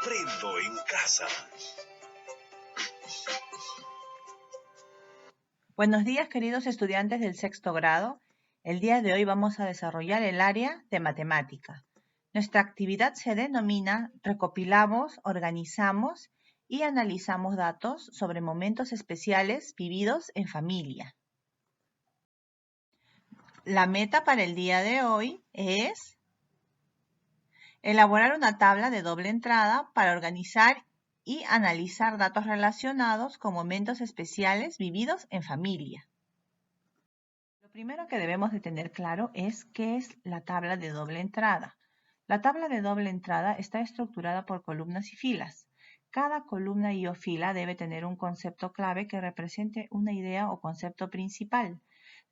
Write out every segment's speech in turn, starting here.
Aprendo en casa. Buenos días, queridos estudiantes del sexto grado. El día de hoy vamos a desarrollar el área de matemática. Nuestra actividad se denomina recopilamos, organizamos y analizamos datos sobre momentos especiales vividos en familia. La meta para el día de hoy es elaborar una tabla de doble entrada para organizar y analizar datos relacionados con momentos especiales vividos en familia. Lo primero que debemos de tener claro es qué es la tabla de doble entrada. La tabla de doble entrada está estructurada por columnas y filas. Cada columna y o fila debe tener un concepto clave que represente una idea o concepto principal.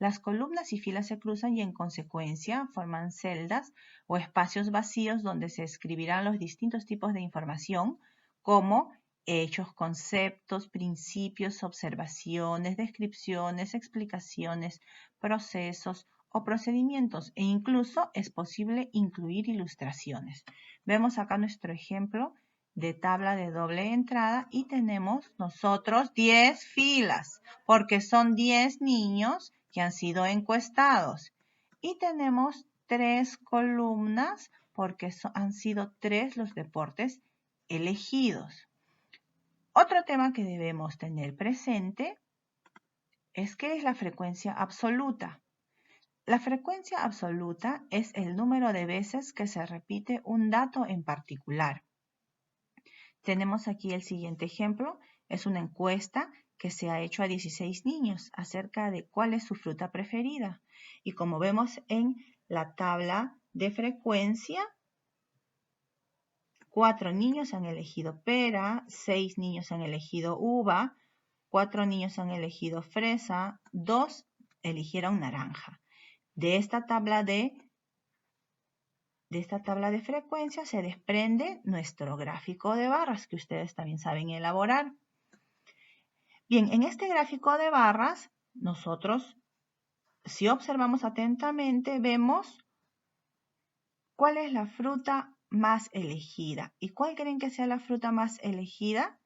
Las columnas y filas se cruzan y en consecuencia forman celdas o espacios vacíos donde se escribirán los distintos tipos de información como hechos, conceptos, principios, observaciones, descripciones, explicaciones, procesos o procedimientos e incluso es posible incluir ilustraciones. Vemos acá nuestro ejemplo de tabla de doble entrada y tenemos nosotros 10 filas porque son 10 niños que han sido encuestados y tenemos 3 columnas porque han sido 3 los deportes elegidos. Otro tema que debemos tener presente es qué es la frecuencia absoluta. La frecuencia absoluta es el número de veces que se repite un dato en particular. Tenemos aquí el siguiente ejemplo. Es una encuesta que se ha hecho a 16 niños acerca de cuál es su fruta preferida. Y como vemos en la tabla de frecuencia, 4 niños han elegido pera, 6 niños han elegido uva, 4 niños han elegido fresa, 2 eligieron naranja. De esta tabla de frecuencia se desprende nuestro gráfico de barras que ustedes también saben elaborar. Bien, en este gráfico de barras, nosotros, si observamos atentamente, vemos cuál es la fruta más elegida. ¿Y cuál creen que sea la fruta más elegida?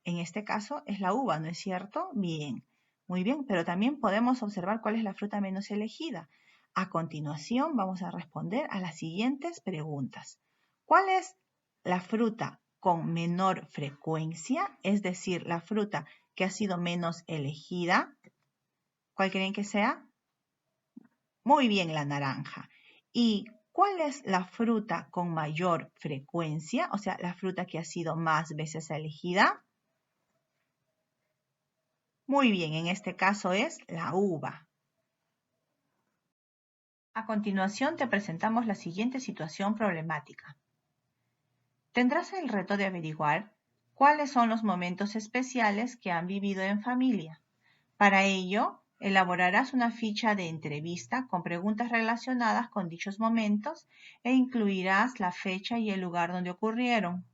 En este caso es la uva, ¿no es cierto? Bien, muy bien, pero también podemos observar cuál es la fruta menos elegida. A continuación vamos a responder a las siguientes preguntas. ¿Cuál es la fruta con menor frecuencia? Es decir, la fruta que ha sido menos elegida. ¿Cuál creen que sea? Muy bien, la naranja. ¿Y cuál es la fruta con mayor frecuencia? O sea, la fruta que ha sido más veces elegida. Muy bien, en este caso es la uva. A continuación te presentamos la siguiente situación problemática. Tendrás el reto de averiguar cuáles son los momentos especiales que han vivido en familia. Para ello, elaborarás una ficha de entrevista con preguntas relacionadas con dichos momentos e incluirás la fecha y el lugar donde ocurrieron.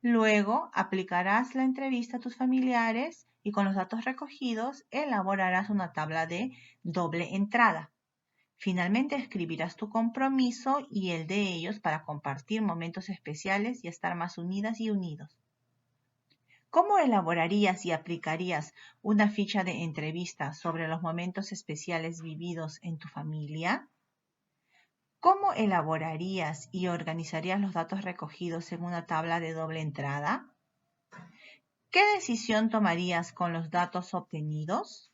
Luego, aplicarás la entrevista a tus familiares y con los datos recogidos elaborarás una tabla de doble entrada. Finalmente escribirás tu compromiso y el de ellos para compartir momentos especiales y estar más unidas y unidos. ¿Cómo elaborarías y aplicarías una ficha de entrevista sobre los momentos especiales vividos en tu familia? ¿Cómo elaborarías y organizarías los datos recogidos en una tabla de doble entrada? ¿Qué decisión tomarías con los datos obtenidos?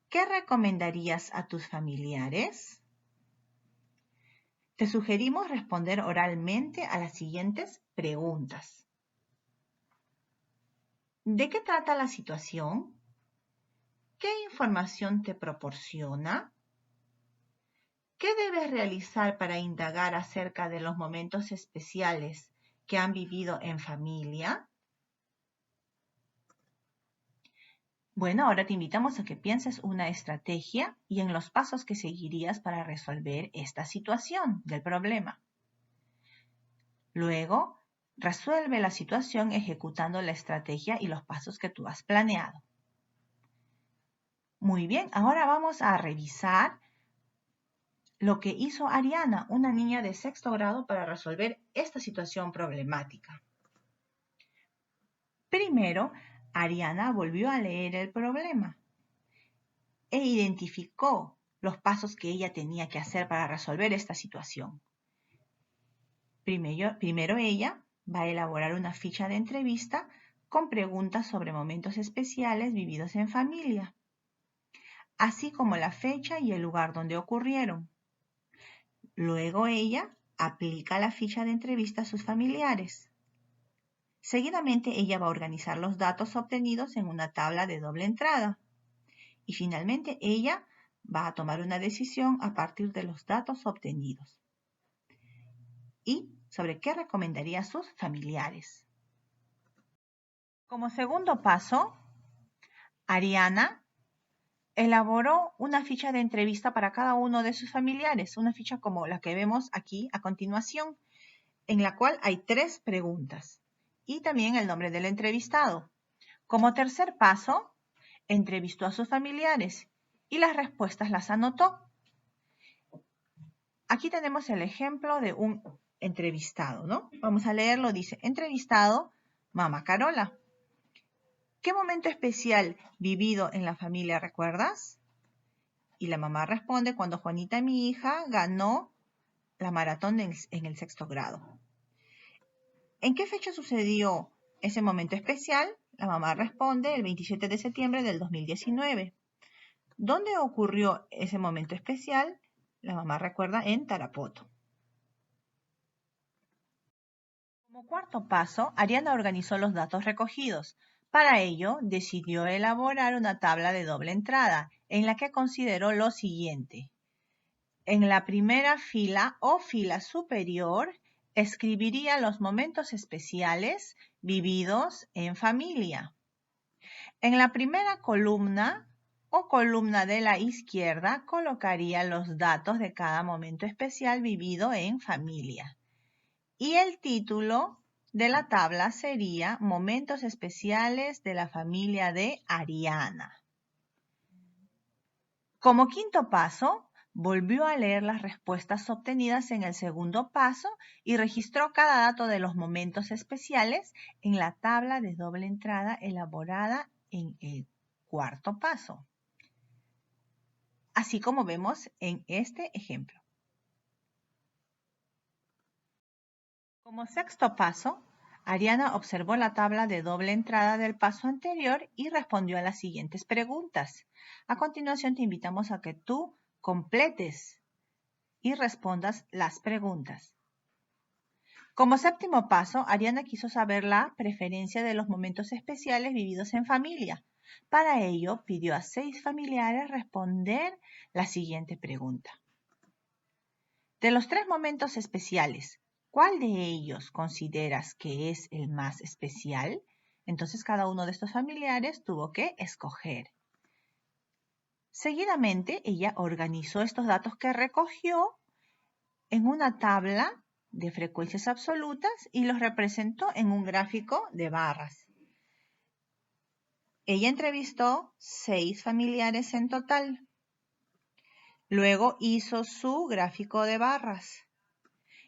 ¿Qué recomendarías a tus familiares? Te sugerimos responder oralmente a las siguientes preguntas. ¿De qué trata la situación? ¿Qué información te proporciona? ¿Qué debes realizar para indagar acerca de los momentos especiales que han vivido en familia? Bueno, ahora te invitamos a que pienses una estrategia y en los pasos que seguirías para resolver esta situación del problema. Luego, resuelve la situación ejecutando la estrategia y los pasos que tú has planeado. Muy bien, ahora vamos a revisar lo que hizo Ariana, una niña de sexto grado, para resolver esta situación problemática. Primero, Ariana volvió a leer el problema e identificó los pasos que ella tenía que hacer para resolver esta situación. Primero ella va a elaborar una ficha de entrevista con preguntas sobre momentos especiales vividos en familia, así como la fecha y el lugar donde ocurrieron. Luego ella aplica la ficha de entrevista a sus familiares. Seguidamente ella va a organizar los datos obtenidos en una tabla de doble entrada. Y finalmente ella va a tomar una decisión a partir de los datos obtenidos y sobre qué recomendaría a sus familiares. Como segundo paso, Ariana elaboró una ficha de entrevista para cada uno de sus familiares, una ficha como la que vemos aquí a continuación, en la cual hay 3 preguntas y también el nombre del entrevistado. Como tercer paso, entrevistó a sus familiares y las respuestas las anotó. Aquí tenemos el ejemplo de un entrevistado, ¿no? Vamos a leerlo, dice, entrevistado, mamá Carola. ¿Qué momento especial vivido en la familia recuerdas? Y la mamá responde, cuando Juanita, mi hija, ganó la maratón en el sexto grado. ¿En qué fecha sucedió ese momento especial? La mamá responde, el 27 de septiembre del 2019. ¿Dónde ocurrió ese momento especial? La mamá recuerda en Tarapoto. Como cuarto paso, Ariana organizó los datos recogidos. Para ello, decidió elaborar una tabla de doble entrada, en la que consideró lo siguiente. En la primera fila o fila superior, escribiría los momentos especiales vividos en familia. En la primera columna o columna de la izquierda, colocaría los datos de cada momento especial vivido en familia. Y el título de la tabla sería Momentos especiales de la familia de Ariana. Como quinto paso, volvió a leer las respuestas obtenidas en el segundo paso y registró cada dato de los momentos especiales en la tabla de doble entrada elaborada en el cuarto paso, así como vemos en este ejemplo. Como sexto paso, Ariana observó la tabla de doble entrada del paso anterior y respondió a las siguientes preguntas. A continuación te invitamos a que tú completes y respondas las preguntas. Como séptimo paso, Ariana quiso saber la preferencia de los momentos especiales vividos en familia. Para ello, pidió a 6 familiares responder la siguiente pregunta. De los 3 momentos especiales, ¿cuál de ellos consideras que es el más especial? Entonces cada uno de estos familiares tuvo que escoger. Seguidamente, ella organizó estos datos que recogió en una tabla de frecuencias absolutas y los representó en un gráfico de barras. Ella entrevistó 6 familiares en total. Luego hizo su gráfico de barras.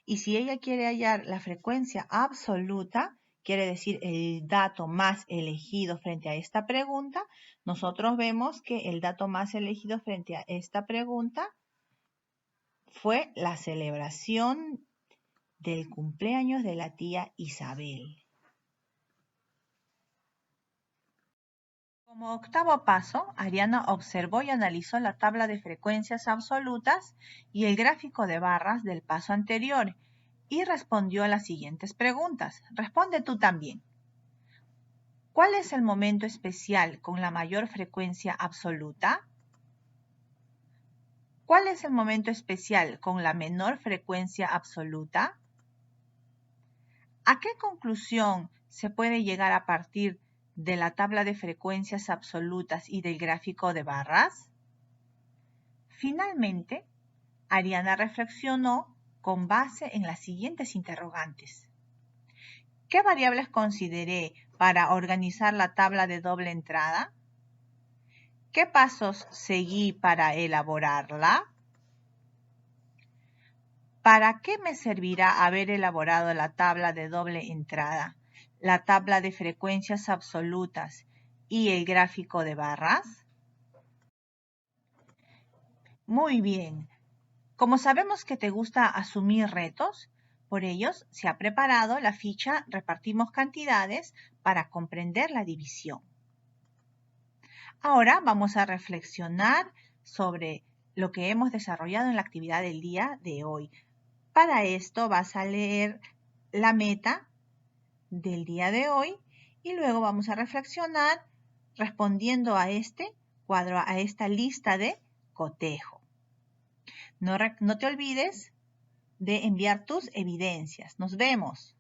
Y si ella quiere hallar la frecuencia absoluta, quiere decir el dato más elegido frente a esta pregunta, nosotros vemos que el dato más elegido frente a esta pregunta fue la celebración del cumpleaños de la tía Isabel. Como octavo paso, Ariana observó y analizó la tabla de frecuencias absolutas y el gráfico de barras del paso anterior y respondió a las siguientes preguntas. Responde tú también. ¿Cuál es el momento especial con la mayor frecuencia absoluta? ¿Cuál es el momento especial con la menor frecuencia absoluta? ¿A qué conclusión se puede llegar a partir de la tabla de frecuencias absolutas y del gráfico de barras? Finalmente, Ariana reflexionó con base en las siguientes interrogantes. ¿Qué variables consideré para organizar la tabla de doble entrada? ¿Qué pasos seguí para elaborarla? ¿Para qué me servirá haber elaborado la tabla de doble entrada, la tabla de frecuencias absolutas y el gráfico de barras? Muy bien. Como sabemos que te gusta asumir retos, por ellos se ha preparado la ficha Repartimos cantidades para comprender la división. Ahora vamos a reflexionar sobre lo que hemos desarrollado en la actividad del día de hoy. Para esto vas a leer la meta del día de hoy y luego vamos a reflexionar respondiendo a este cuadro, a esta lista de cotejo. No te olvides de enviar tus evidencias. Nos vemos.